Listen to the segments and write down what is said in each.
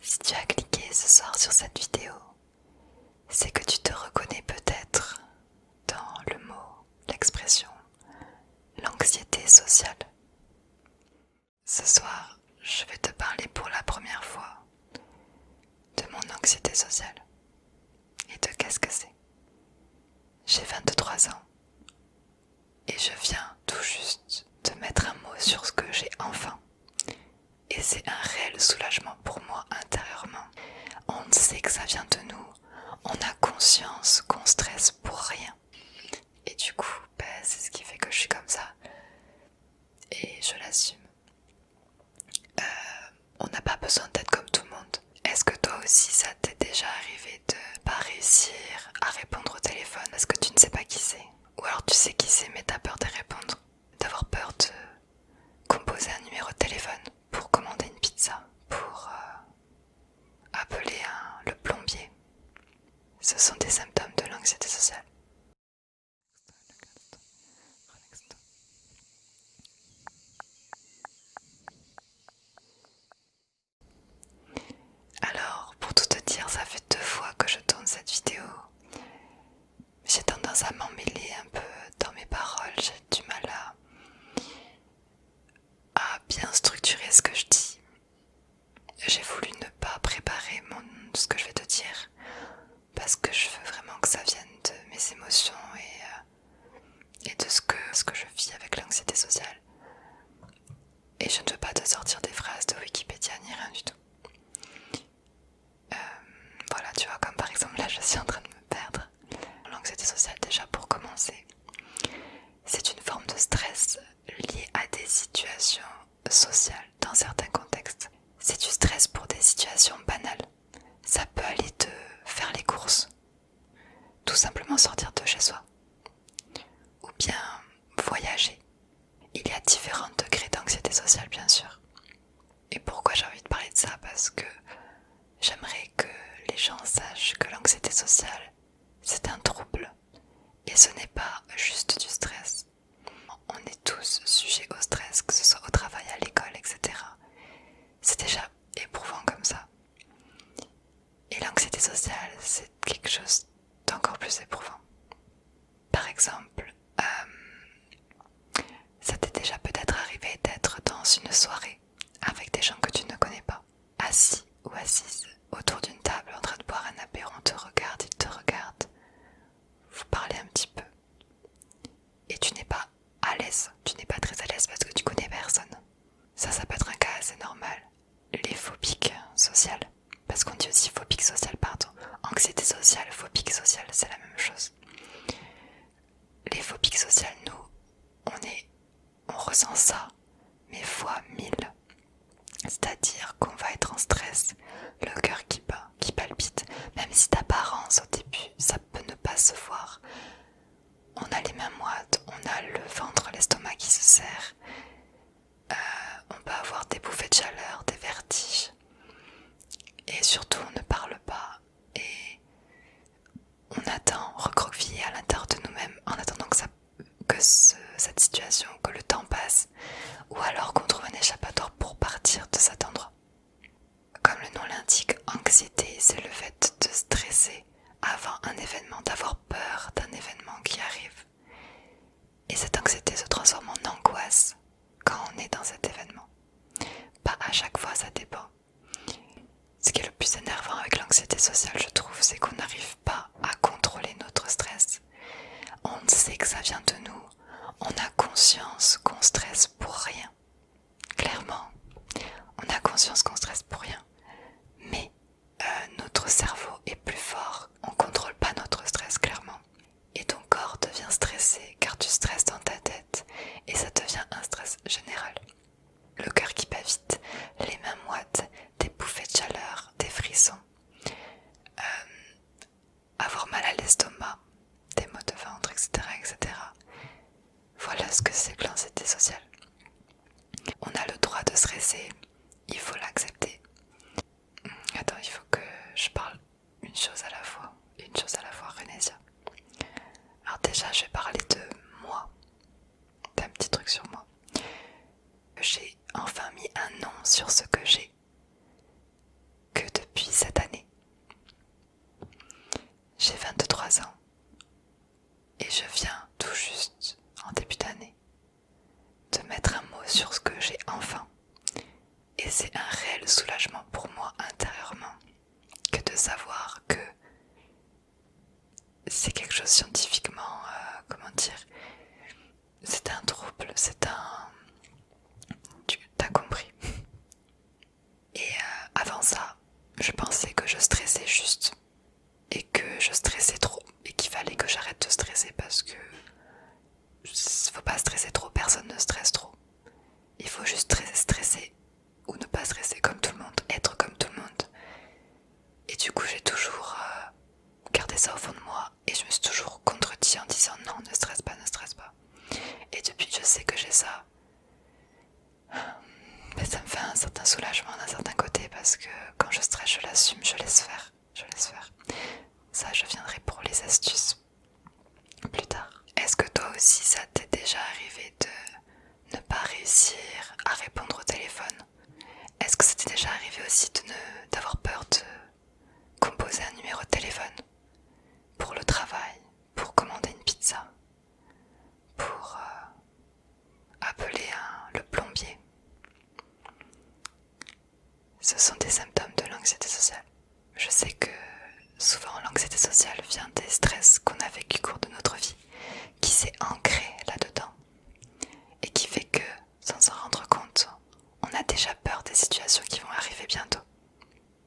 Si tu as cliqué ce soir sur cette vidéo, c'est que tu te reconnais peut-être dans le mot, l'expression, l'anxiété sociale. Ce soir, je vais te parler pour la première fois de mon anxiété sociale et de qu'est-ce que c'est. J'ai 23 ans et je viens tout juste de mettre un mot sur ce que j'ai enfin. Et c'est un réel soulagement pour moi intérieurement. On sait que ça vient de nous, on a conscience qu'on stresse pour rien. Et du coup, c'est ce qui fait que je suis comme ça. Et je l'assume. On n'a pas besoin d'être comme tout le monde. Est-ce que toi aussi ça t'est déjà arrivé de pas réussir à répondre au téléphone parce que tu ne sais pas qui c'est? Ou alors tu sais qui c'est mais t'as peur de répondre, d'avoir peur de composer un numéro de téléphone pour commander une pizza, pour appeler le plombier. Ce sont des symptômes de l'anxiété sociale. Alors, pour tout te dire, ça fait 2 fois que je tourne cette vidéo. J'ai tendance à m'emmêler un peu dans mes paroles, j'ai du mal à bien structurer ce que je dis. J'ai voulu ne pas préparer ce que je vais te dire parce que je veux vraiment que ça vienne de mes émotions et de ce que je vis avec l'anxiété sociale. Et je ne veux pas te sortir des phrases de Wikipédia ni rien du tout. Voilà, tu vois, comme par exemple là je suis en train de me perdre. L'anxiété sociale, déjà pour commencer, c'est une forme de stress lié à des situations sociales dans certains contextes. C'est du stress pour des situations banales. Ça peut aller de faire les courses, tout simplement sortir de chez soi, ou bien voyager. Il y a différents degrés d'anxiété sociale bien sûr. Et pourquoi j'ai envie de parler de ça? Parce que j'aimerais que les gens sachent que l'anxiété sociale, c'est un trouble. Et ce n'est pas juste du stress. On est tous sujets au stress, que ce soit au travail, à l'école, etc. C'est déjà éprouvant comme ça. Et l'anxiété sociale, c'est quelque chose d'encore plus éprouvant. Par exemple, ça t'est déjà peut-être arrivé d'être dans une soirée avec des gens que tu ne connais pas, assis ou assise autour d'une table en train de boire un apéro, on te regarde, ils te regardent, vous parlez un petit peu, et tu n'es pas à l'aise, tu n'es pas très à l'aise parce que tu connais personne. Ça peut être un cas assez normal. Les phobiques sociales, parce qu'on dit aussi phobique sociale, pardon. Anxiété sociale, phobique sociale, c'est la même chose. Les phobiques sociales, nous, on ressent ça, mais fois 1000. C'est-à-dire qu'on va être en stress, le cœur qui bat, qui palpite, même si d'apparence au début, ça peut ne pas se voir. On a les mains moites, on a le ventre, l'estomac qui se serre. On peut avoir des bouffées de chaleur, des vertiges. Et surtout, on ne parle pas. Et on attend, recroquevillé à l'intérieur de nous-mêmes, en attendant cette situation, que le temps passe. Ou alors qu'on trouve un échappatoire pour partir de cet endroit. Comme le nom l'indique, anxiété, c'est le fait de stresser avant un événement, d'avoir peur d'un événement qui arrive. Et cette anxiété se transforme en angoisse quand on est dans cet événement. Pas à chaque fois, ça dépend. Ce qui est le plus énervant avec l'anxiété sociale, je trouve, c'est qu'on n'arrive pas à contrôler notre stress. On sait que ça vient de nous, on a conscience qu'on stresse pour rien. Clairement, on a conscience qu'on stresse pour rien. Mais notre cerveau est plus fort, on ne contrôle pas notre stress clairement. Et ton corps devient stressé car tu stresses dans ta tête et ça devient un stress général. Le cœur qui bat vite, les mains moites, des bouffées de chaleur, des frissons. pour moi intérieurement que de savoir que c'est quelque chose scientifiquement, comment dire, c'est un trouble, c'est un... Tu t'as compris. Et avant ça, je pensais que je stressais juste et que je stressais trop et qu'il fallait que j'arrête de stresser parce que faut pas stresser trop, personne ne stresse trop. Il faut juste stresser ou ne pas stresser comme tout le monde, être comme tout le monde. Et du coup j'ai toujours gardé ça au fond de moi et je me suis toujours contredit en disant non, ne stresse pas, ne stresse pas. Et depuis je sais que j'ai ça, mais ça me fait un certain soulagement d'un certain côté parce que quand je stresse je l'assume, je laisse faire, je laisse faire. Ça je viendrai pour les astuces plus tard. Est-ce que toi aussi ça t'est déjà arrivé de ne pas réussir à répondre au téléphone? Est-ce que ça t'est déjà arrivé aussi d'avoir peur de composer un numéro de téléphone pour le travail, pour commander une pizza, pour appeler le plombier? Ce sont des symptômes de l'anxiété sociale. Je sais que souvent l'anxiété sociale vient des stress qu'on a vécu au cours de notre vie, qui s'est ancré là-dedans et qui fait que, sans s'en rendre compte, on a déjà peur des situations qui vont arriver bientôt.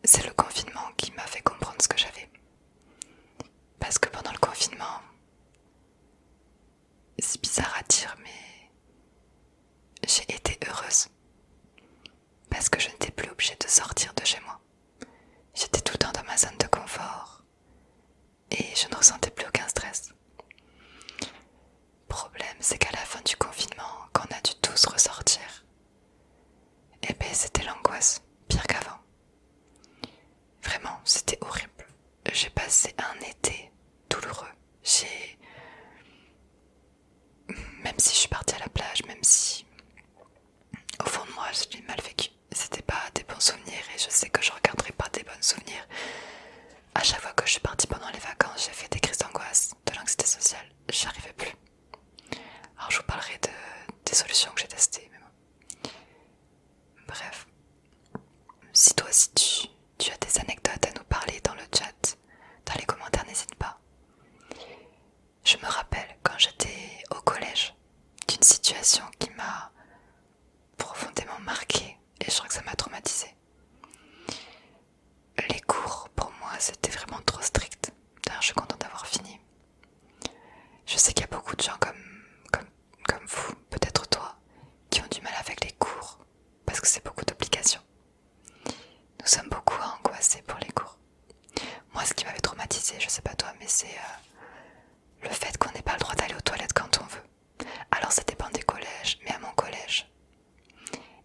C'est le confinement qui m'a fait comprendre ce que j'avais. Parce que pendant le confinement, c'est bizarre à dire, mais j'ai été heureuse. Parce que je n'étais plus obligée de sortir de chez moi. J'étais tout le temps dans ma zone de confort et je ne ressentais plus aucun stress. Le problème, c'est qu'à la fin du confinement, quand on a dû tous ressortir, eh ben c'était l'angoisse, pire qu'avant. Vraiment, c'était horrible. J'ai passé un été douloureux. Même si je suis partie à la plage, même si au fond de moi je l'ai mal vécu, c'était pas des bons souvenirs et je sais que je regarderai pas des bons souvenirs. À chaque fois que je suis partie pendant les vacances, j'ai fait des crises d'angoisse, de l'anxiété sociale, j'y arrivais plus. Alors je vous parlerai des solutions que j'ai testées. Mais bon. Bref, si toi aussi tu as des anecdotes à nous parler dans le chat, dans les commentaires, n'hésite pas. Je me rappelle quand j'étais au collège d'une situation qui m'a profondément marquée et je crois que ça m'a traumatisée. Les cours pour moi c'était vraiment trop strict. D'ailleurs je suis contente d'avoir fini. Je sais qu'il y a beaucoup de gens comme vous, peut-être toi, qui ont du mal avec les cours parce que c'est beaucoup d'obligations. Nous sommes beaucoup angoissés pour les cours. Moi ce qui m'avait traumatisée, je sais pas toi, mais c'est le fait qu'on n'ait pas le droit d'aller aux toilettes quand on veut. Alors ça dépend des collèges, mais à mon collège,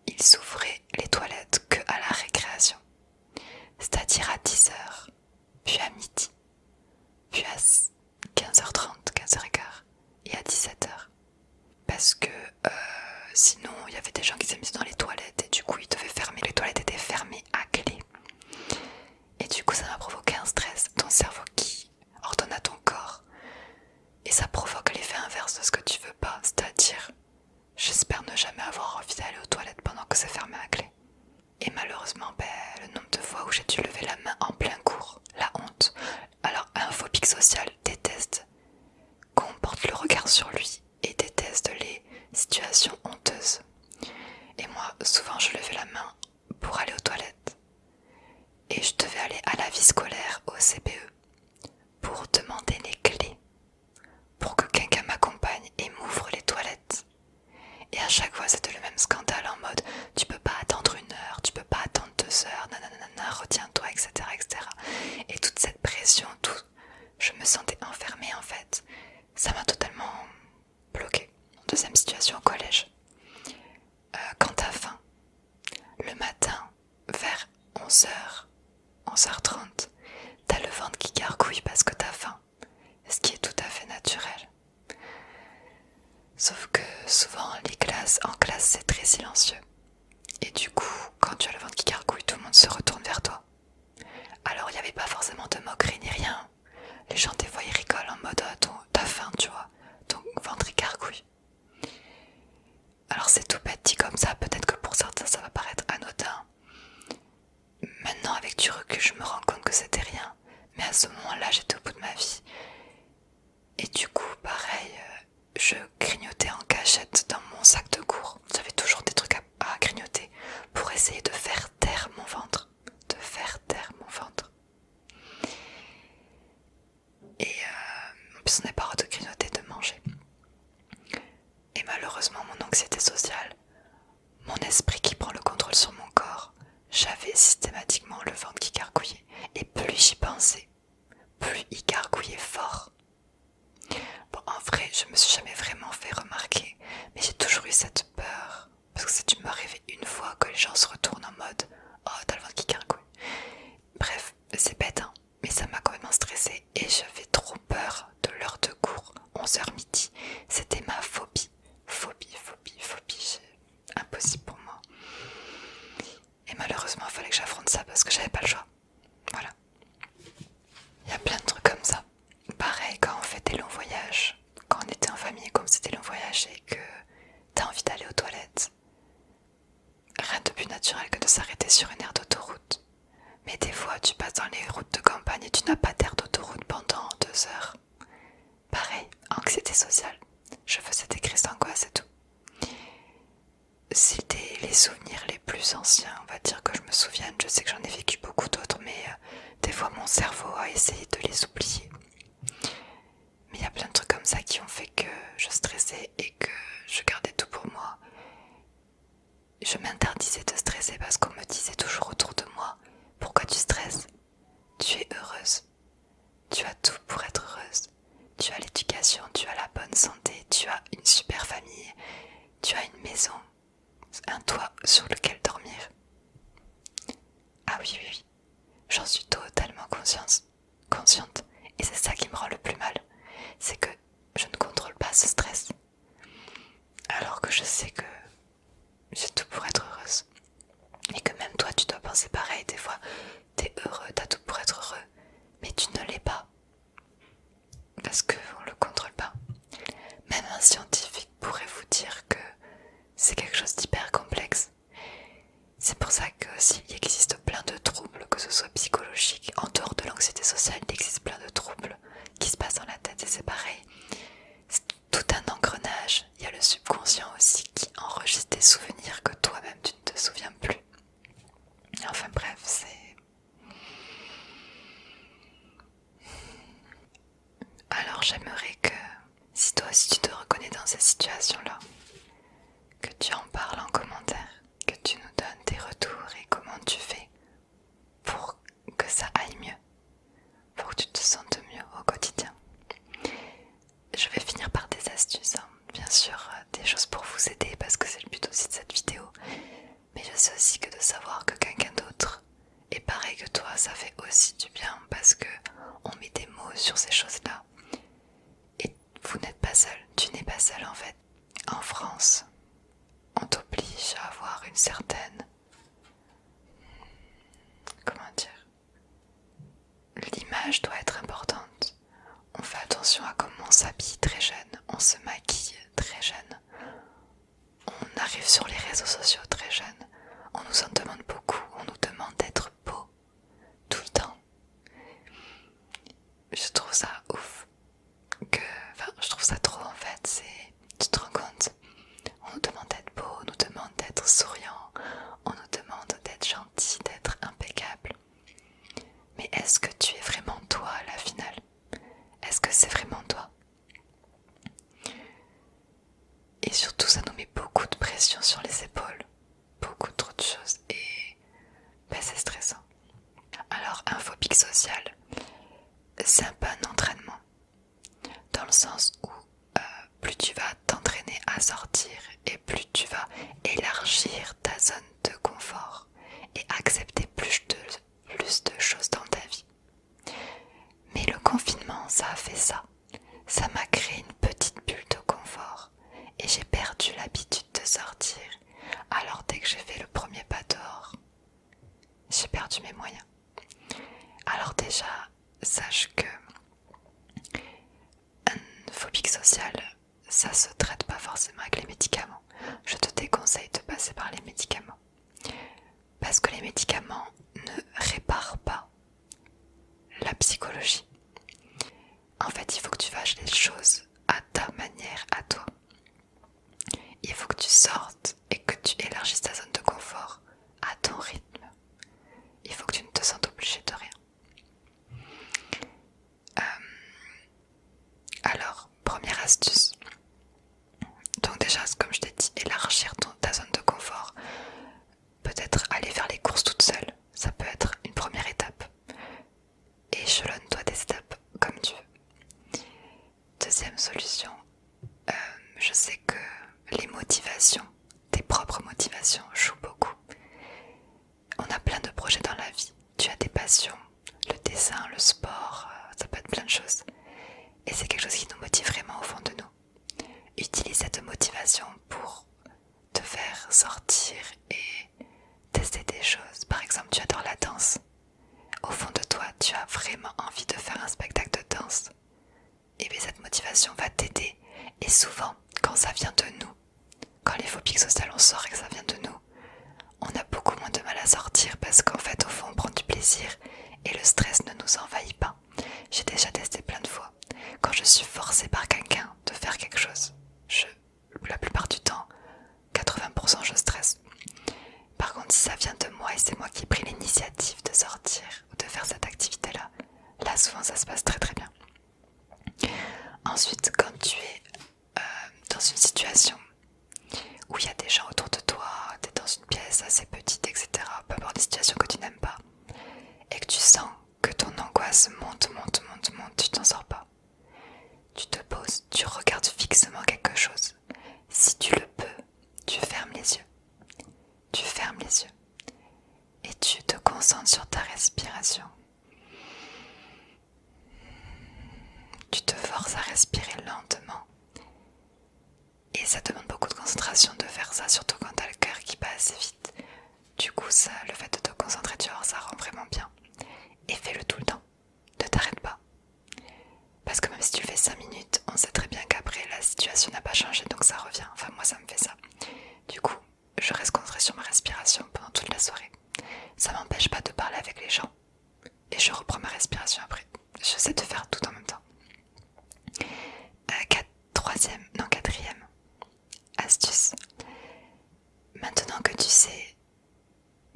il s'ouvrait les toilettes que à la récréation. C'est-à-dire à 10h, puis à midi, puis à 15h30, 15h15 et à 17h. Parce que sinon il y avait des gens qui s'amusaient dans les toilettes et du coup ils devaient fermer. Les toilettes étaient fermées à clé. Et du coup ça m'a provoqué un stress, ton cerveau qui ordonne à ton corps. Et ça provoque l'effet inverse de ce que tu veux pas, c'est-à-dire j'espère ne jamais avoir envie d'aller aux toilettes pendant que c'est fermé à clé. Et malheureusement, le nombre de fois où j'ai dû lever la main en plein cours, la honte. Alors un phobique social déteste qu'on porte le regard sur lui et déteste les situations honteuses. Et moi, souvent je levais la main pour aller aux toilettes. Et je devais aller à la vie scolaire, au CPE, pour demander les clés, pour que quelqu'un m'accompagne et m'ouvre les toilettes. Et à chaque fois c'était le même scandale en mode tu peux pas attendre 1 heure, tu peux pas attendre 2 heures, nanana, retiens-toi, etc., etc. Et toute cette pression, je me sentais enfermée en fait. Ça m'a totalement bloquée. Deuxième situation au collège. Quand t'as faim, le matin vers 11h, 11h30, t'as le ventre qui gargouille parce que t'as faim. Ce qui est tout à fait naturel. Sauf que souvent en classe c'est très silencieux. Et du coup, quand tu as le ventre qui gargouille, tout le monde se retourne vers toi. Alors il n'y avait pas forcément de moquerie ni rien. Les gens des fois ils rigolent en mode t'as faim, tu vois, ton ventre il gargouille. Alors c'est tout bête dit comme ça, peut-être que pour certains ça va paraître anodin. du recul, je me rends compte que c'était rien. Mais à ce moment-là, j'étais au bout de ma vie. Et du coup, pareil, je grignotais en cachette dans mon sac de cours. J'avais toujours des trucs à grignoter pour essayer de faire taire mon ventre. De faire taire mon ventre. Et en plus, on n'est pas droit de grignoter, de manger. Et malheureusement, mon anxiété sociale, mon esprit qui prend le contrôle sur mon corps, j'avais systématiquement le ventre qui gargouillait. Et plus j'y pensais, plus il gargouillait fort. Bon, en vrai, je me suis jamais vraiment fait remarquer, mais j'ai toujours eu cette peur, parce que c'est dû m'arriver une fois que les gens se retournent en mode « Oh, t'as le ventre qui gargouille ». Bref, c'est bête, hein, mais ça m'a complètement stressée et j'avais trop peur de l'heure de cours, 11h midi. C'était ma phobie. Phobie. Impossible pour moi. Et malheureusement, il fallait que j'affronte ça parce que j'avais pas le choix. Voilà. Il y a plein de trucs comme ça. Pareil, quand on fait des longs voyages, quand on était en famille, comme c'était long voyage et que t'as envie d'aller aux toilettes, rien de plus naturel que de s'arrêter sur une aire d'autoroute. Mais des fois, tu passes dans les routes de campagne et tu n'as pas d'aire d'autoroute pendant 2 heures. Pareil, anxiété sociale. Je faisais des crises d'angoisse et tout. C'était les souvenirs les plus anciens, on va dire que je me souvienne. Je sais que j'en ai vécu beaucoup d'autres, mais des fois mon cerveau a essayé de les oublier. Mais il y a plein de trucs comme ça qui ont fait que je stressais et que je gardais tout pour moi. Je m'interdisais de stresser parce qu'on me disait toujours autour de moi « Pourquoi tu stresses ? Tu es heureuse. Tu as tout pour être heureuse. Tu as l'éducation, tu as la bonne santé, tu as une super famille, tu as une maison, un toit sur lequel dormir. » Ah oui, j'en suis totalement consciente. Et c'est ça qui me rend le plus mal. C'est que je ne contrôle pas ce stress. Alors que je sais que j'ai tout pour être heureuse. Et que même toi, tu dois penser pareil. Des fois, t'es heureux, t'as tout pour être heureux. Mais tu ne l'es pas. Parce qu'on ne le contrôle pas. Même un scientifique pourrait vous dire que c'est quelque chose d'hyper complexe. C'est pour ça que s'il existe plein de troubles, que ce soit psychologique, en dehors de l'anxiété sociale, il existe plein de troubles qui se passent dans la tête et c'est pareil. C'est tout un engrenage. Il y a le subconscient aussi qui enregistre des souvenirs que toi-même tu ne te souviens plus. Enfin bref, c'est... Alors j'aimerais que, si toi aussi tu te reconnais dans ces situations-là, que tu en parles en commentaire, que tu nous donnes tes retours et comment tu fais pour que ça aille mieux, pour que tu te sentes mieux au quotidien. Je vais finir par des astuces, hein. Bien sûr, des choses pour vous aider parce que c'est le but aussi de cette vidéo. Mais je sais aussi que de savoir que quelqu'un d'autre est pareil que toi, ça fait aussi du bien parce que on met des mots sur ces choses-là. Et vous n'êtes pas seul, tu n'es pas seul en fait. En France, on t'oblige à avoir une certaine... Comment dire ? L'image doit être importante. On fait attention à comment on s'habille très jeune, on se maquille très jeune. On arrive sur les réseaux sociaux très jeune. On nous en demande beaucoup, on nous demande d'être beau tout le temps. Je trouve ça ouf. Je trouve ça trop en fait. Tu te rends compte ? On nous demande d'être beau, on nous demande d'être souriant, on nous demande d'être gentil, d'être impeccable. Mais est-ce que tu es vraiment toi à la finale ? Est-ce que c'est vraiment toi ? Et surtout, ça nous met beaucoup de pression sur les épaules. Beaucoup trop de choses. Et c'est stressant. Alors, un phobique social, c'est un peu un entraînement. Dans le sens où plus tu vas t'entraîner à sortir et plus tu vas élargir ta zone de confort et accepter plus de choses dans ta vie. Mais le confinement, ça a fait ça. Ça m'a créé une petite bulle de confort et j'ai perdu l'habitude de sortir. Alors dès que j'ai fait le premier pas dehors, j'ai perdu mes moyens. Alors déjà, sache que un phobique social, ça se traite pas forcément avec les médicaments. Je te déconseille de passer par les médicaments. Parce que les médicaments ne réparent tu fasses les choses à ta manière, à toi. Il faut que tu sortes et que tu élargisses ta zone de confort à ton rythme. Il faut que tu ne te sentes obligé de rien. Alors, première astuce. Donc déjà, comme je t'ai dit, élargir ta zone de confort. Peut-être aller faire les courses toute seule. Ça peut être une première étape. Échelonne-toi des étapes comme tu veux. Deuxième solution. Je sais que les motivations, tes propres motivations, jouent beaucoup. On a plein de projets dans la vie. Tu as des passions, le dessin, le sport, ça peut être plein de choses. Et c'est quelque chose qui nous motive vraiment au fond de nous. Utilise cette motivation pour te faire sortir et tester des choses. Par exemple, tu adores la danse. Au fond de toi, tu as vraiment envie de faire un spectacle de danse. Et bien cette motivation va t'aider. Et souvent, quand ça vient de nous, quand les phobies sociales on sort et que ça vient de nous, on a beaucoup moins de mal à sortir parce qu'en fait, au fond, on prend du plaisir et le stress ne nous envahit pas. J'ai déjà testé plein de fois. Quand je suis forcée par quelqu'un de faire quelque chose, la plupart du temps, 80% je stresse. Par contre, si ça vient de moi et c'est moi qui ai pris l'initiative de sortir ou de faire cette activité-là, là souvent ça se passe très très bien. Ensuite, quand tu es dans une situation où il y a des gens autour de toi, tu es dans une pièce assez petite, etc., peu importe des situations que tu n'aimes pas, et que tu sens que ton angoisse monte, tu t'en sors pas. Tu te poses, tu regardes fixement quelque chose. Si tu le peux, tu fermes les yeux. Tu fermes les yeux. Et tu te concentres sur ta respiration. Tu te forces à respirer lentement. Et ça demande beaucoup de concentration de faire ça, surtout quand t'as le cœur qui bat assez vite. Du coup, le fait de te concentrer, tu vois, ça rend vraiment bien. Et fais-le tout le temps. Ne t'arrête pas. Parce que même si tu le fais 5 minutes, on sait très bien qu'après, la situation n'a pas changé, donc ça revient. Enfin, moi, ça me fait ça. Du coup, je reste concentrée sur ma respiration pendant toute la soirée. Ça m'empêche pas de parler avec les gens. Et je reprends ma respiration après. J'essaie de faire tout en même temps. Quatrième astuce. Maintenant que tu sais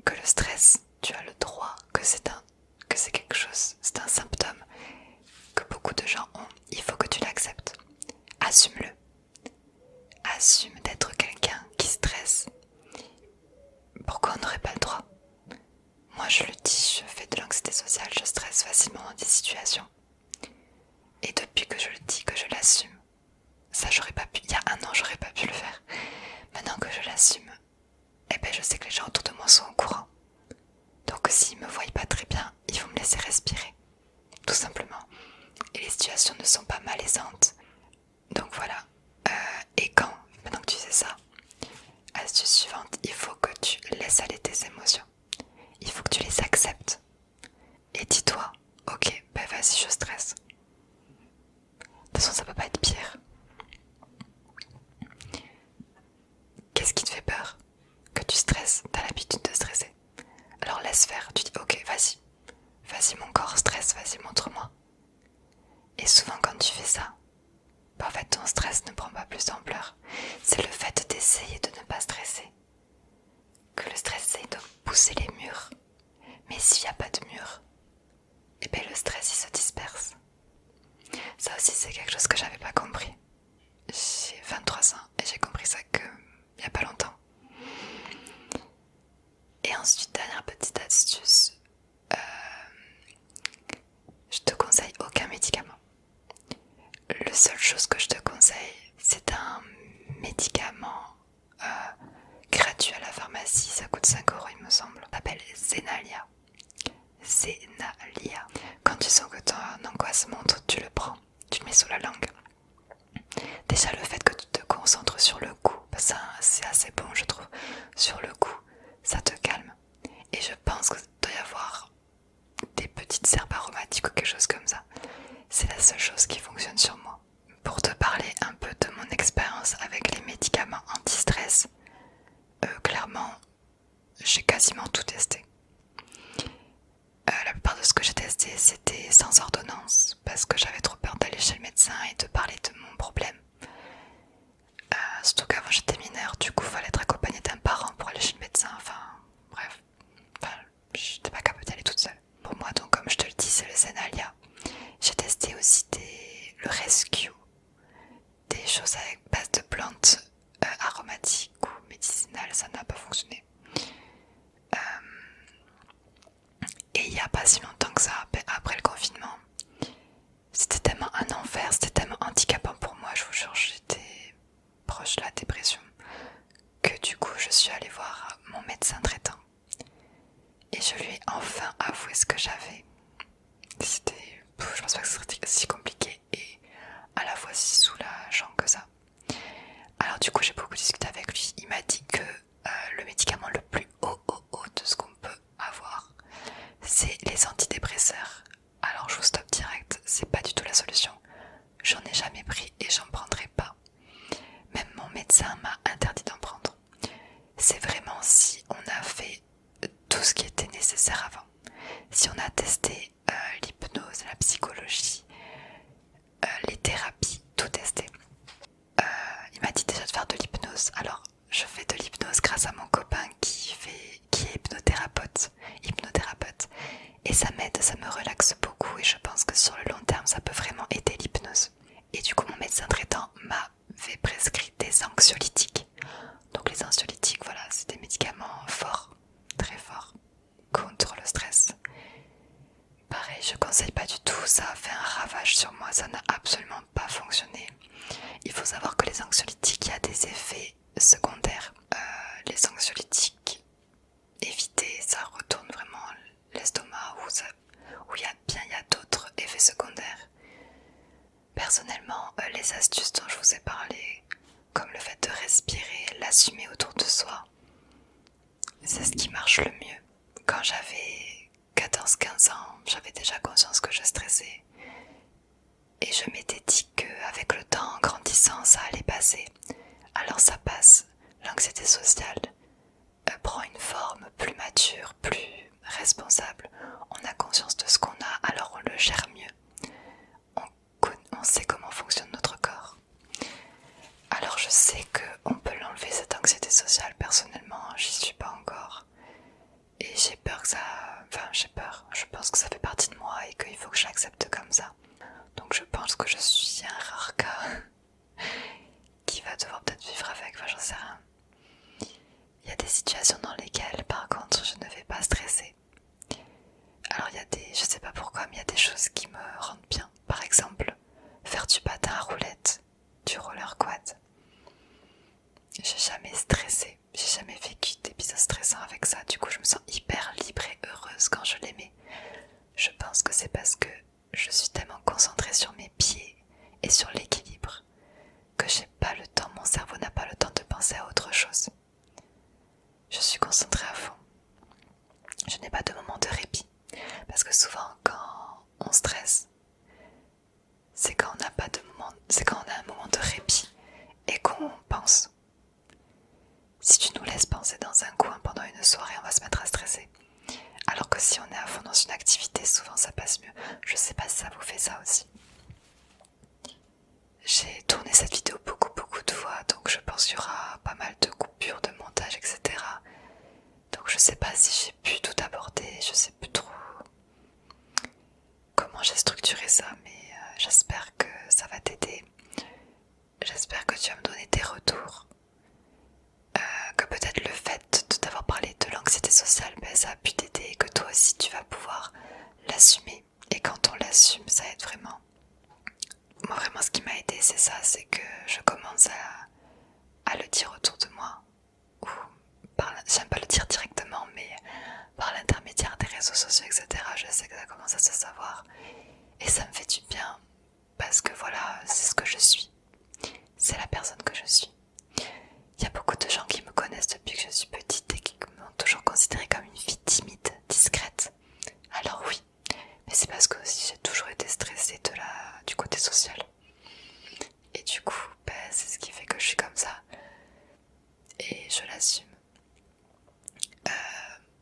que le stress, tu as le droit, que c'est quelque chose, c'est un symptôme que beaucoup de gens ont, il faut que tu l'acceptes. Assume-le. Assume d'être quelqu'un qui stresse. Pourquoi on n'aurait pas le droit? Moi je le dis, je fais de l'anxiété sociale, je stresse facilement dans des situations. Et depuis que je le dis, que je l'assume, ça j'aurais pas pu, il y a un an j'aurais pas pu le faire. Maintenant que je l'assume, eh ben je sais que les gens autour de moi sont au courant. Donc s'ils me voient pas très bien, ils vont me laisser respirer. Tout simplement. Et les situations ne sont pas malaisantes. Donc voilà. Et maintenant que tu sais ça, astuce suivante, il faut que tu laisses aller tes émotions. Il faut que tu les acceptes. Et dis-toi, ok, ben vas-y, je stresse. De toute façon, ça peut pas être pire. Qu'est-ce qui te fait peur? Que tu stresses, t'as l'habitude de stresser. Alors laisse faire, tu dis ok, vas-y. Vas-y mon corps stresse, vas-y montre-moi. Et souvent quand tu fais ça, en fait ton stress ne prend pas plus d'ampleur. C'est le fait d'essayer de ne pas stresser. Que le stress essaye de pousser les murs. Mais s'il n'y a pas de mur, et bien le stress il se disperse. Ça aussi c'est quelque chose que j'avais pas compris. J'ai 23 ans et j'ai compris ça il n'y a pas longtemps. Et ensuite, dernière petite astuce, je te conseille aucun médicament. La seule chose que je te conseille, c'est un médicament gratuit à la pharmacie, ça coûte 5 € il me semble. Ça s'appelle Zenalia. Zenalia. Quand tu sens que ton angoisse monte, tu le prends, tu le mets sous la langue. Déjà le fait que tu te concentres sur le goût, ça c'est assez bon je trouve, sur le goût, ça te calme. Et je pense que doit y avoir des petites herbes aromatiques ou quelque chose comme ça. C'est la seule chose qui fonctionne sur moi. Pour te parler un peu de mon expérience avec les médicaments anti-stress, clairement, j'ai quasiment tout testé. La plupart de ce que j'ai testé, c'était sans ordonnance, parce que j'avais trop peur d'aller chez le médecin et de parler de mon problème. Surtout qu'avant j'étais mineure, du coup il fallait être accompagnée d'un parent pour aller chez le médecin, enfin bref, j'étais pas capable d'aller toute seule. Pour moi donc comme je te le dis c'est le Zenalia. J'ai testé aussi le Rescue, des choses avec base de plantes aromatiques ou médicinales, ça n'a pas fonctionné. Et il n'y a pas si longtemps que ça, après le confinement, c'était tellement un enfer, c'était tellement handicapant pour moi, je vous jure, j'étais proche de la dépression, que du coup je suis allée voir mon médecin traitant. Et je lui ai enfin avoué ce que j'avais. C'était, je pense pas que ce serait si compliqué et à la fois si soulageant que ça. Alors du coup j'ai beaucoup discuté avec lui, il m'a dit que le médicament le plus haut de ce qu'on peut avoir, c'est les antidépresseurs. Alors je vous stoppe direct, c'est pas du tout la solution. J'en ai jamais pris et j'en prendrai pas. Même mon médecin m'a interdit d'en prendre. C'est vraiment si on a fait tout ce qui était nécessaire avant. Si on a testé l'hypnose, la psychologie, les thérapies, tout testé. Il m'a dit déjà de faire de l'hypnose. Alors je fais de l'hypnose grâce à mon copain qui est hypnothérapeute. Et ça m'aide, ça me relaxe beaucoup et je pense que sur le long terme ça peut vraiment aider l'hypnose. Et du coup mon médecin traitant m'avait prescrit des anxiolytiques. Donc les anxiolytiques, voilà, c'est des médicaments forts, très forts, contre le stress. Pareil, je conseille pas du tout, ça a fait un ravage sur moi, ça n'a absolument pas fonctionné. Il faut savoir que les anxiolytiques, il y a des effets secondaires. Les anxiolytiques, éviter, ça retourne vraiment l'estomac où il y a d'autres effets secondaires. Personnellement, les astuces dont je vous ai parlé, comme le fait de respirer, l'assumer autour de soi, c'est ce qui marche le mieux. Quand j'avais 14-15 ans, j'avais déjà conscience que je stressais. Et je m'étais dit qu'avec le temps, en grandissant, ça allait passer. Alors ça passe. L'anxiété sociale prend une forme plus mature, plus responsable. On a conscience de ce qu'on a, alors on le gère mieux. On sait comment fonctionne notre corps. Alors je sais qu'on peut l'enlever cette anxiété sociale. Personnellement, j'y suis pas encore. Et j'ai peur que ça... Enfin, j'ai peur. Je pense que ça fait partie de moi et qu'il faut que je l'accepte comme ça. Donc je pense que je suis un rare cas qui va devoir peut-être vivre avec, enfin j'en sais rien. Il y a des situations dans lesquelles par contre je ne vais pas stresser. Alors je sais pas pourquoi, mais il y a des choses qui me rendent bien. Par exemple, faire du patin à roulettes, du roller quad. J'ai jamais stressé, j'ai jamais vécu d'épisodes stressants avec ça. Du coup je me sens hyper libre et heureuse quand je les mets. Je pense que c'est parce que je suis tellement concentrée sur mes pieds et sur l'équilibre que j'ai pas le temps, mon cerveau n'a pas le temps de penser à autre chose. Je suis concentrée à fond. Je n'ai pas de moment de répit. Parce que souvent quand on stresse, c'est quand on n'a pas de moment, c'est quand on a un moment de répit et qu'on pense. Si tu nous laisses penser dans un coin pendant une soirée, on va se mettre à stresser. Alors que si on est à fond dans une activité, souvent ça passe mieux. Je sais pas si ça vous fait ça aussi. J'ai tourné cette vidéo beaucoup de fois, donc je pense qu'il y aura pas mal de coupures, de montage, etc. Donc je sais pas si j'ai pu tout aborder, je sais plus trop comment j'ai structuré ça, mais j'espère que ça va t'aider. J'espère que tu vas me donner tes retours. Que peut-être le fait de t'avoir parlé de l'anxiété sociale, ça a pu t'aider et que toi aussi tu vas pouvoir l'assumer. Et quand on l'assume, ça aide vraiment. Moi vraiment ce qui m'a aidé c'est ça, c'est que je commence à le dire autour de moi. Ou j'aime pas le dire directement, mais par l'intermédiaire des réseaux sociaux, etc. Je sais que ça commence à se savoir. Et ça me fait du bien. Parce que voilà, c'est ce que je suis. C'est la personne que je suis. Il y a beaucoup de gens qui me connaissent depuis que je suis petite et qui m'ont toujours considérée comme une fille timide, discrète. Alors oui, mais c'est parce que aussi j'ai toujours été stressée du côté social. Et du coup, c'est ce qui fait que je suis comme ça. Et je l'assume.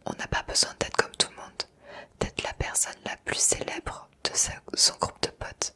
On n'a pas besoin d'être comme tout le monde, d'être la personne la plus célèbre de son groupe de potes.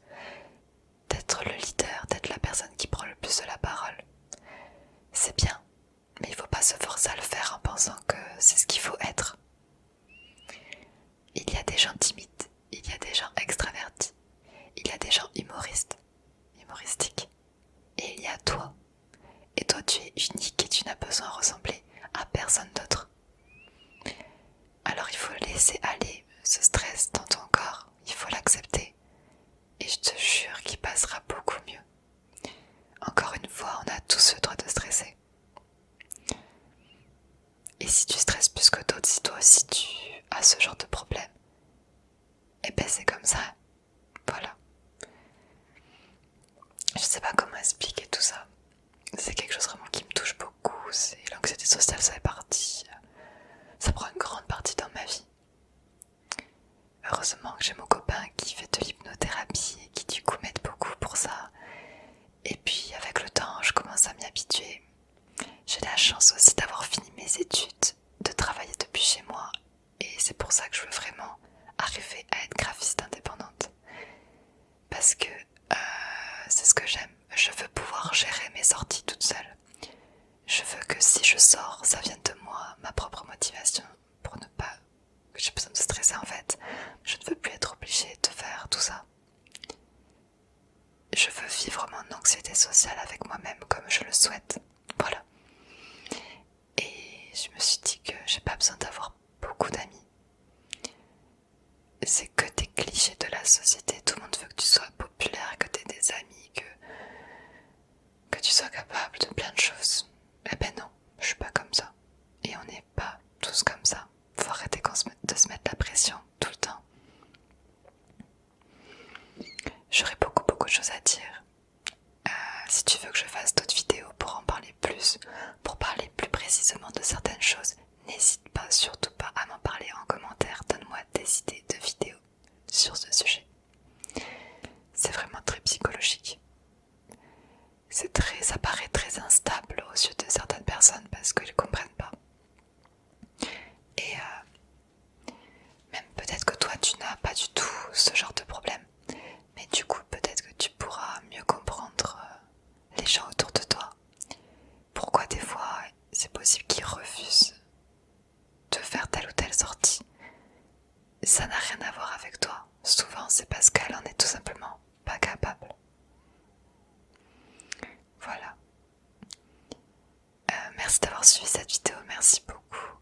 Mais c'est comme ça. Voilà. Je sais pas comment expliquer tout ça. C'est quelque chose vraiment qui me touche beaucoup. C'est l'anxiété sociale, ça fait partie. Ça prend une grande partie dans ma vie. Heureusement que j'ai mon copain qui fait de l'hypnothérapie et qui du coup m'aide beaucoup pour ça. Et puis avec le temps, je commence à m'y habituer. J'ai la chance aussi d'avoir fini mes études, de travailler depuis chez moi. Et c'est pour ça que je veux vraiment arriver à être graphiste indépendante. Parce que c'est ce que j'aime. Je veux pouvoir gérer mes sorties toute seule. Je veux que si je sors, ça vienne de moi, ma propre motivation, pour ne pas... J'ai besoin de stresser en fait. Je ne veux plus être obligée de faire tout ça. Je veux vivre mon anxiété sociale avec moi-même comme je le souhaite. Voilà. Et je me suis dit que j'ai pas besoin d'avoir beaucoup d'amis. C'est que des clichés de la société. Tout le monde veut que tu sois populaire, que tu aies des amis, que tu sois capable de plein de choses. Eh ben non, je suis pas comme ça. Et on n'est pas tous comme ça. Faut arrêter de se mettre la pression tout le temps. J'aurais beaucoup de choses à dire. Si tu veux que je fasse d'autres vidéos pour en parler plus, pour parler plus précisément de certaines choses, n'hésite pas, surtout pas à m'en parler en commentaire. Donne-moi des idées de vidéos sur ce sujet. C'est vraiment très psychologique. Ça paraît très instable aux yeux de certaines personnes parce qu'elles ne comprennent pas. Et même peut-être que toi tu n'as pas du tout ce genre de problème. Mais du coup peut-être que tu pourras mieux comprendre les gens autour de toi. Pourquoi des fois c'est possible qu'ils refusent de faire telle ou telle sortie. Ça n'a rien à voir avec toi. Souvent c'est parce qu'elle en est tout simplement pas capable. Voilà. Merci d'avoir suivi cette vidéo, merci beaucoup.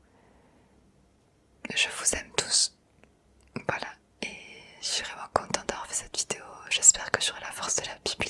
Je vous aime tous. Voilà. Et je suis vraiment contente d'avoir fait cette vidéo. J'espère que j'aurai la force de la Bible